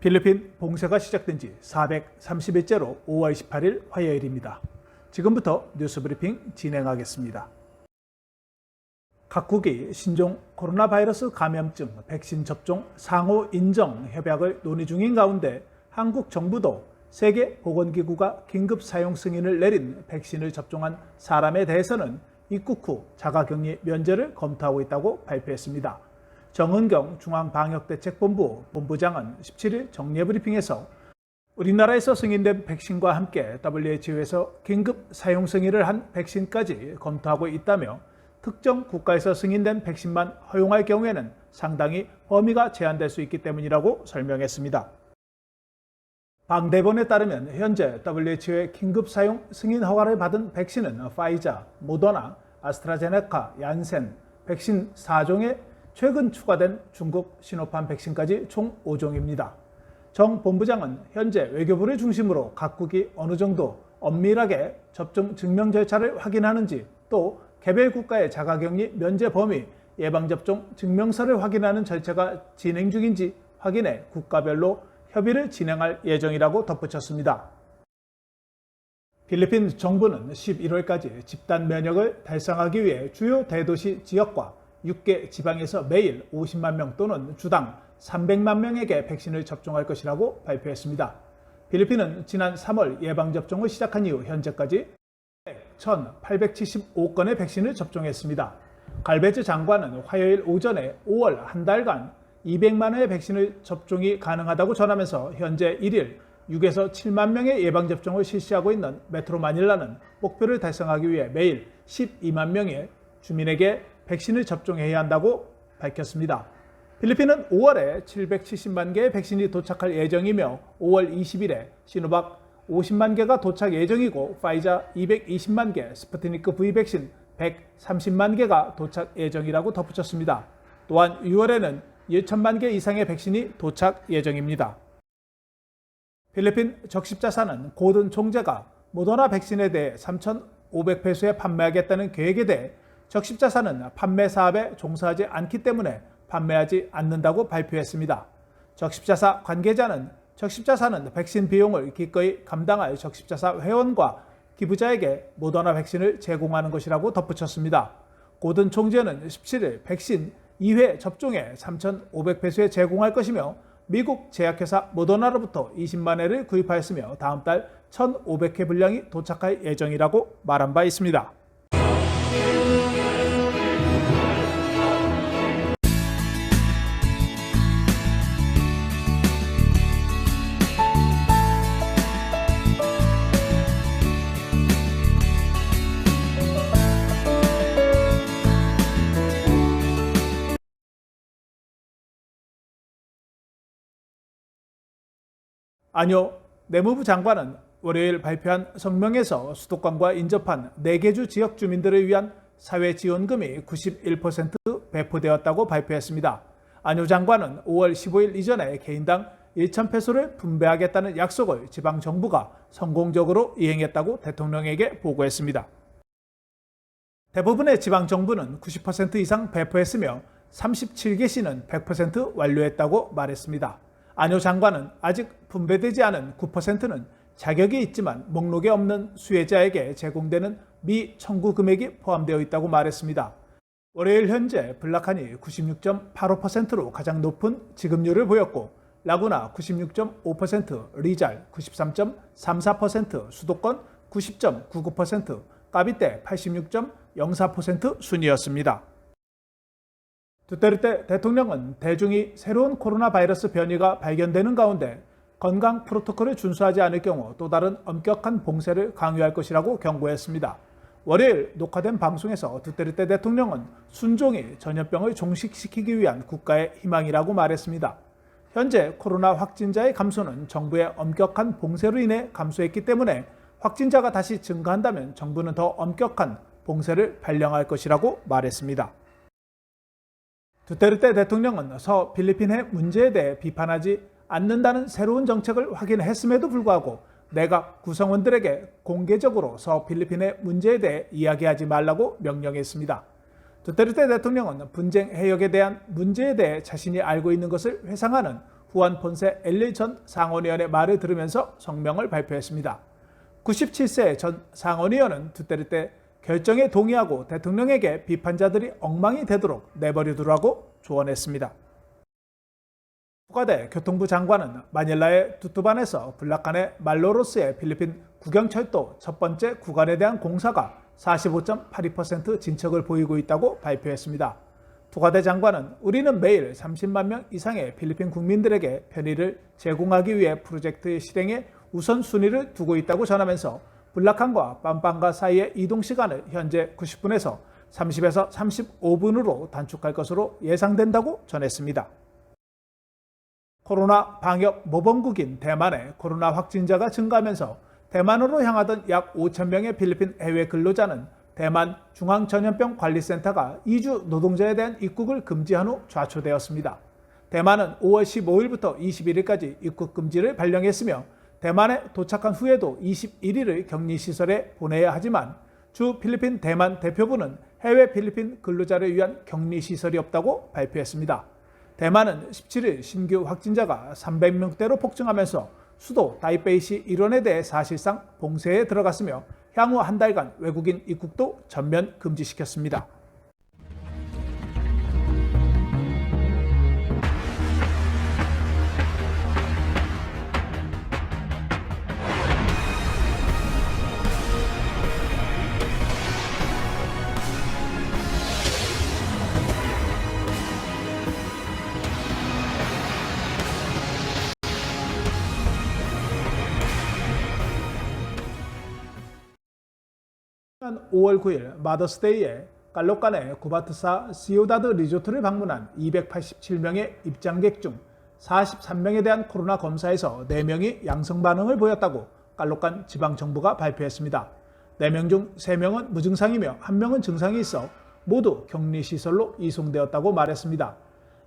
필리핀 봉쇄가 시작된 지 430일째로 5월 18일 화요일입니다. 지금부터 뉴스 브리핑 진행하겠습니다. 각국이 신종 코로나 바이러스 감염증 백신 접종 상호 인정 협약을 논의 중인 가운데 한국 정부도 세계보건기구가 긴급 사용 승인을 내린 백신을 접종한 사람에 대해서는 입국 후 자가격리 면제를 검토하고 있다고 발표했습니다. 정은경 중앙방역대책본부 본부장은 17일 정례브리핑에서 우리나라에서 승인된 백신과 함께 WHO에서 긴급 사용 승인을 한 백신까지 검토하고 있다며 특정 국가에서 승인된 백신만 허용할 경우에는 상당히 범위가 제한될 수 있기 때문이라고 설명했습니다. 방 대본에 따르면 현재 WHO의 긴급 사용 승인 허가를 받은 백신은 파이자, 모더나, 아스트라제네카, 얀센 백신 4종에 최근 추가된 중국 시노팜 백신까지 총 5종입니다. 정 본부장은 현재 외교부를 중심으로 각국이 어느 정도 엄밀하게 접종 증명 절차를 확인하는지 또 개별 국가의 자가격리 면제 범위, 예방접종 증명서를 확인하는 절차가 진행 중인지 확인해 국가별로 협의를 진행할 예정이라고 덧붙였습니다. 필리핀 정부는 11월까지 집단 면역을 달성하기 위해 주요 대도시 지역과 6개 지방에서 매일 50만 명 또는 주당 300만 명에게 백신을 접종할 것이라고 발표했습니다. 필리핀은 지난 3월 예방접종을 시작한 이후 현재까지 1,875건의 백신을 접종했습니다. 갈베즈 장관은 화요일 오전에 5월 한 달간 200만 회의 백신을 접종이 가능하다고 전하면서 현재 1일 6에서 7만 명의 예방접종을 실시하고 있는 메트로 마닐라는 목표를 달성하기 위해 매일 12만 명의 주민에게 백신을 접종해야 한다고 밝혔습니다. 필리핀은 5월에 770만 개의 백신이 도착할 예정이며 5월 20일에 시노박 50만 개가 도착 예정이고 파이자 220만 개, 스푸트니크 V 백신 130만 개가 도착 예정이라고 덧붙였습니다. 또한 6월에는 1천만 개 이상의 백신이 도착 예정입니다. 필리핀 적십자사는 고든 총재가 모더나 백신에 대해 3,500페소에 판매하겠다는 계획에 대해 적십자사는 판매 사업에 종사하지 않기 때문에 판매하지 않는다고 발표했습니다. 적십자사 관계자는 적십자사는 백신 비용을 기꺼이 감당할 적십자사 회원과 기부자에게 모더나 백신을 제공하는 것이라고 덧붙였습니다. 고든 총재는 17일 백신 2회 접종에 3,500페소에 제공할 것이며 미국 제약회사 모더나로부터 20만 회를 구입하였으며 다음 달 1,500회 분량이 도착할 예정이라고 말한 바 있습니다. 안효 내무부 장관은 월요일 발표한 성명에서 수도권과 인접한 4개 주 지역 주민들을 위한 사회지원금이 91% 배포되었다고 발표했습니다. 안효 장관은 5월 15일 이전에 개인당 1,000페소를 분배하겠다는 약속을 지방정부가 성공적으로 이행했다고 대통령에게 보고했습니다. 대부분의 지방정부는 90% 이상 배포했으며 37개 시는 100% 완료했다고 말했습니다. 안효 장관은 아직 분배되지 않은 9%는 자격이 있지만 목록에 없는 수혜자에게 제공되는 미청구 금액이 포함되어 있다고 말했습니다. 월요일 현재 블라칸이 96.85%로 가장 높은 지급률을 보였고 라구나 96.5%, 리잘 93.34%, 수도권 90.99%, 까비떼 86.04% 순이었습니다. 두테르테 대통령은 대중이 새로운 코로나 바이러스 변이가 발견되는 가운데 건강 프로토콜을 준수하지 않을 경우 또 다른 엄격한 봉쇄를 강요할 것이라고 경고했습니다. 월요일 녹화된 방송에서 두테르테 대통령은 순종이 전염병을 종식시키기 위한 국가의 희망이라고 말했습니다. 현재 코로나 확진자의 감소는 정부의 엄격한 봉쇄로 인해 감소했기 때문에 확진자가 다시 증가한다면 정부는 더 엄격한 봉쇄를 발령할 것이라고 말했습니다. 두테르테 대통령은 서 필리핀의 문제에 대해 비판하지 않는다는 새로운 정책을 확인했음에도 불구하고 내각 구성원들에게 공개적으로 서 필리핀의 문제에 대해 이야기하지 말라고 명령했습니다. 두테르테 대통령은 분쟁 해역에 대한 문제에 대해 자신이 알고 있는 것을 회상하는 후안 폰세 LA 전 상원의원의 말을 들으면서 성명을 발표했습니다. 97세 전 상원의원은 두테르테 결정에 동의하고 대통령에게 비판자들이 엉망이 되도록 내버려두라고 조언했습니다. 후가데 교통부 장관은 마닐라의 두투반에서 블라칸의 말로로스의 필리핀 국영철도 첫 번째 구간에 대한 공사가 45.82% 진척을 보이고 있다고 발표했습니다. 후가데 장관은 우리는 매일 30만 명 이상의 필리핀 국민들에게 편의를 제공하기 위해 프로젝트의 실행에 우선순위를 두고 있다고 전하면서 블라칸과 빰빵가 사이의 이동 시간을 현재 90분에서 30에서 35분으로 단축할 것으로 예상된다고 전했습니다. 코로나 방역 모범국인 대만의 코로나 확진자가 증가하면서 대만으로 향하던 약 5천 명의 필리핀 해외 근로자는 대만 중앙전염병관리센터가 이주 노동자에 대한 입국을 금지한 후 좌초되었습니다. 대만은 5월 15일부터 21일까지 입국 금지를 발령했으며 대만에 도착한 후에도 21일을 격리시설에 보내야 하지만 주 필리핀 대만 대표부는 해외 필리핀 근로자를 위한 격리시설이 없다고 발표했습니다. 대만은 17일 신규 확진자가 300명대로 폭증하면서 수도 타이베이시 일원에 대해 사실상 봉쇄에 들어갔으며 향후 한 달간 외국인 입국도 전면 금지시켰습니다. 지난 5월 9일 마더스데이에 깔로칸의 쿠바트사 시오다드 리조트를 방문한 287명의 입장객 중 43명에 대한 코로나 검사에서 4명이 양성 반응을 보였다고 깔로칸 지방정부가 발표했습니다. 4명 중 3명은 무증상이며 1명은 증상이 있어 모두 격리시설로 이송되었다고 말했습니다.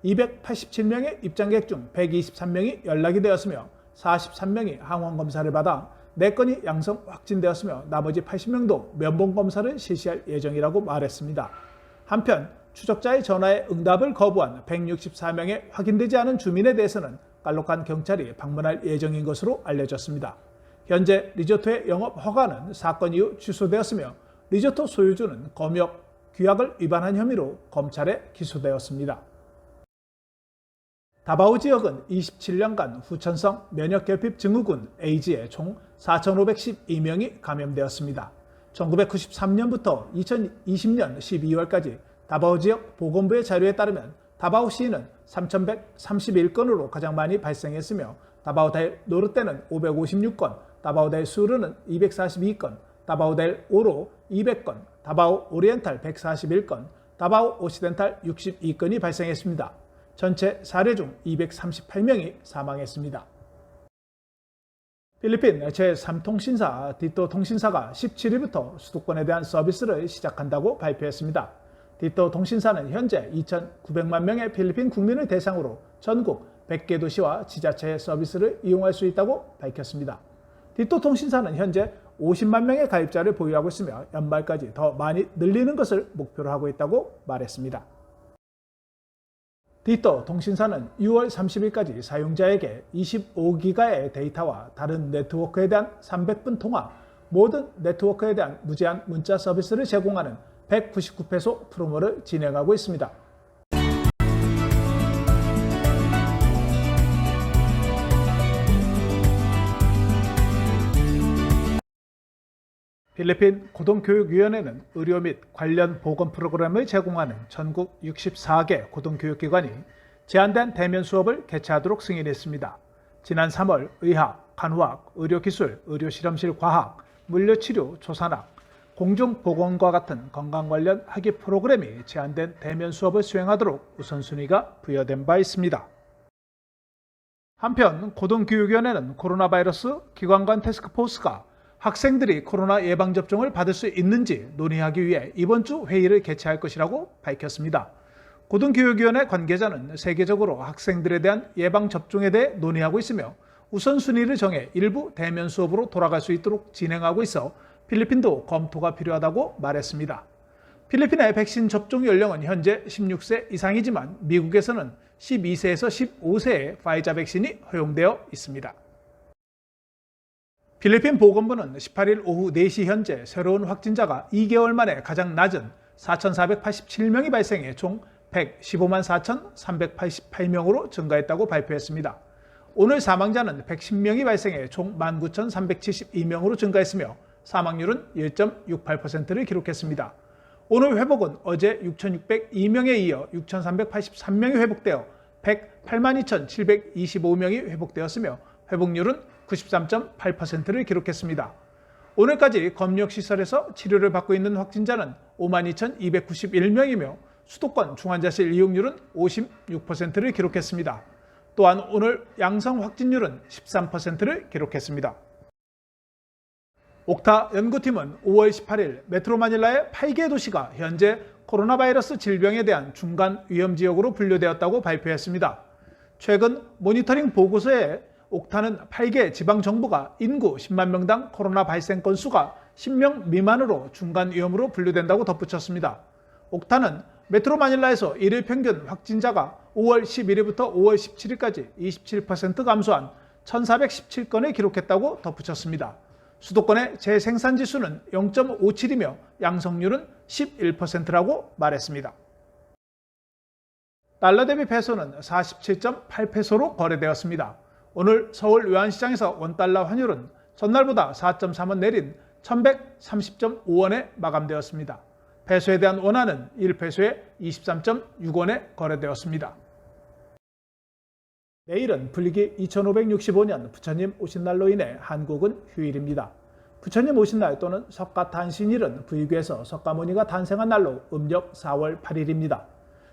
287명의 입장객 중 123명이 연락이 되었으며 43명이 항원검사를 받아 4건이 양성 확진되었으며 나머지 80명도 면봉검사를 실시할 예정이라고 말했습니다. 한편 추적자의 전화에 응답을 거부한 164명의 확인되지 않은 주민에 대해서는 깔로칸 경찰이 방문할 예정인 것으로 알려졌습니다. 현재 리조트의 영업 허가는 사건 이후 취소되었으며 리조트 소유주는 검역 규약을 위반한 혐의로 검찰에 기소되었습니다. 다바오 지역은 27년간 후천성 면역결핍 증후군 에이즈에 총 4,512명이 감염되었습니다. 1993년부터 2020년 12월까지 다바오 지역 보건부의 자료에 따르면 다바오 시는 3,131건으로 가장 많이 발생했으며 다바오 델 노르테는 556건, 다바오 델 수르는 242건, 다바오 델 오로 200건, 다바오 오리엔탈 141건, 다바오 오시덴탈 62건이 발생했습니다. 전체 사례 중 238명이 사망했습니다. 필리핀 제3통신사 디또 통신사가 17일부터 수도권에 대한 서비스를 시작한다고 발표했습니다. 디또 통신사는 현재 2,900만 명의 필리핀 국민을 대상으로 전국 100개 도시와 지자체의 서비스를 이용할 수 있다고 밝혔습니다. 디또 통신사는 현재 50만 명의 가입자를 보유하고 있으며 연말까지 더 많이 늘리는 것을 목표로 하고 있다고 말했습니다. 디또 통신사는 6월 30일까지 사용자에게 25기가의 데이터와 다른 네트워크에 대한 300분 통화, 모든 네트워크에 대한 무제한 문자 서비스를 제공하는 199페소 프로모를 진행하고 있습니다. 필리핀 고등교육위원회는 의료 및 관련 보건 프로그램을 제공하는 전국 64개 고등교육기관이 제한된 대면 수업을 개최하도록 승인했습니다. 지난 3월 의학, 간호학, 의료기술, 의료실험실 과학, 물리치료, 조산학, 공중보건과 같은 건강 관련 학위 프로그램이 제한된 대면 수업을 수행하도록 우선순위가 부여된 바 있습니다. 한편 고등교육위원회는 코로나 바이러스 기관간 태스크포스가 학생들이 코로나 예방접종을 받을 수 있는지 논의하기 위해 이번 주 회의를 개최할 것이라고 밝혔습니다. 고등교육위원회 관계자는 세계적으로 학생들에 대한 예방접종에 대해 논의하고 있으며 우선순위를 정해 일부 대면 수업으로 돌아갈 수 있도록 진행하고 있어 필리핀도 검토가 필요하다고 말했습니다. 필리핀의 백신 접종 연령은 현재 16세 이상이지만 미국에서는 12세에서 15세의 파이자 백신이 허용되어 있습니다. 필리핀 보건부는 18일 오후 4시 현재 새로운 확진자가 2개월 만에 가장 낮은 4,487명이 발생해 총 115만 4,388명으로 증가했다고 발표했습니다. 오늘 사망자는 110명이 발생해 총 19,372명으로 증가했으며 사망률은 1.68%를 기록했습니다. 오늘 회복은 어제 6,602명에 이어 6,383명이 회복되어 108만 2,725명이 회복되었으며 회복률은 93.8%를 기록했습니다. 오늘까지 검역시설에서 치료를 받고 있는 확진자는 52,291명이며 수도권 중환자실 이용률은 56%를 기록했습니다. 또한 오늘 양성 확진율은 13%를 기록했습니다. 옥타 연구팀은 5월 18일 메트로 마닐라의 8개 도시가 현재 코로나 바이러스 질병에 대한 중간 위험 지역으로 분류되었다고 발표했습니다. 최근 모니터링 보고서에 옥타는 8개 지방정부가 인구 10만 명당 코로나 발생 건수가 10명 미만으로 중간 위험으로 분류된다고 덧붙였습니다. 옥타는 메트로 마닐라에서 일일 평균 확진자가 5월 11일부터 5월 17일까지 27% 감소한 1,417건을 기록했다고 덧붙였습니다. 수도권의 재생산지수는 0.57이며 양성률은 11%라고 말했습니다. 달러 대비 페소는 47.8페소로 거래되었습니다. 오늘 서울 외환시장에서 원달러 환율은 전날보다 4.3원 내린 1,130.5원에 마감되었습니다. 페소에 대한 원화는 1페소에 23.6원에 거래되었습니다. 내일은 불리기 2565년 부처님 오신 날로 인해 한국은 휴일입니다. 부처님 오신 날 또는 석가탄신일은 불교에서 석가모니가 탄생한 날로 음력 4월 8일입니다.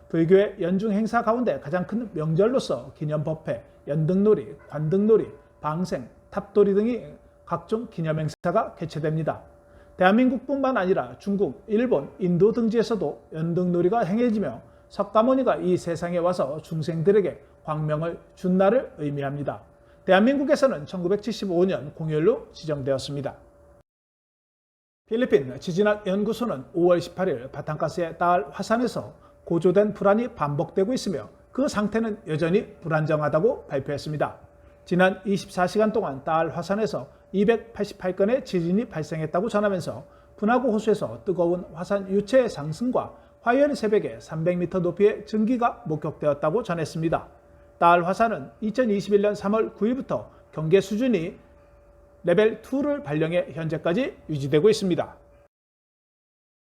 불교의 연중 행사 가운데 가장 큰 명절로서 기념법회, 연등놀이, 관등놀이, 방생, 탑돌이 등이 각종 기념행사가 개최됩니다. 대한민국뿐만 아니라 중국, 일본, 인도 등지에서도 연등놀이가 행해지며 석가모니가 이 세상에 와서 중생들에게 광명을 준 날을 의미합니다. 대한민국에서는 1975년 공휴일로 지정되었습니다. 필리핀 지진학 연구소는 5월 18일 바탕가스의 달 화산에서 고조된 불안이 반복되고 있으며 그 상태는 여전히 불안정하다고 발표했습니다. 지난 24시간 동안 달 화산에서 288건의 지진이 발생했다고 전하면서 분화구 호수에서 뜨거운 화산 유체의 상승과 화요일 새벽에 300m 높이의 증기가 목격되었다고 전했습니다. 달 화산은 2021년 3월 9일부터 경계 수준이 레벨 2를 발령해 현재까지 유지되고 있습니다.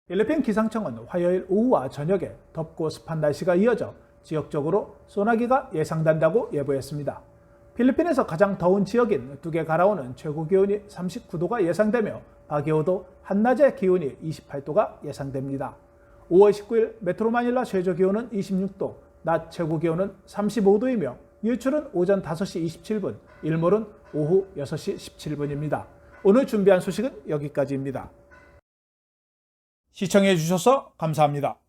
필리핀 기상청은 화요일 오후와 저녁에 덥고 습한 날씨가 이어져 지역적으로 소나기가 예상된다고 예보했습니다. 필리핀에서 가장 더운 지역인 두개가라오는 최고 기온이 39도가 예상되며 바게오도 한낮의 기온이 28도가 예상됩니다. 5월 19일 메트로 마닐라 최저 기온은 26도, 낮 최고 기온은 35도이며 일출은 오전 5시 27분, 일몰은 오후 6시 17분입니다. 오늘 준비한 소식은 여기까지입니다. 시청해 주셔서 감사합니다.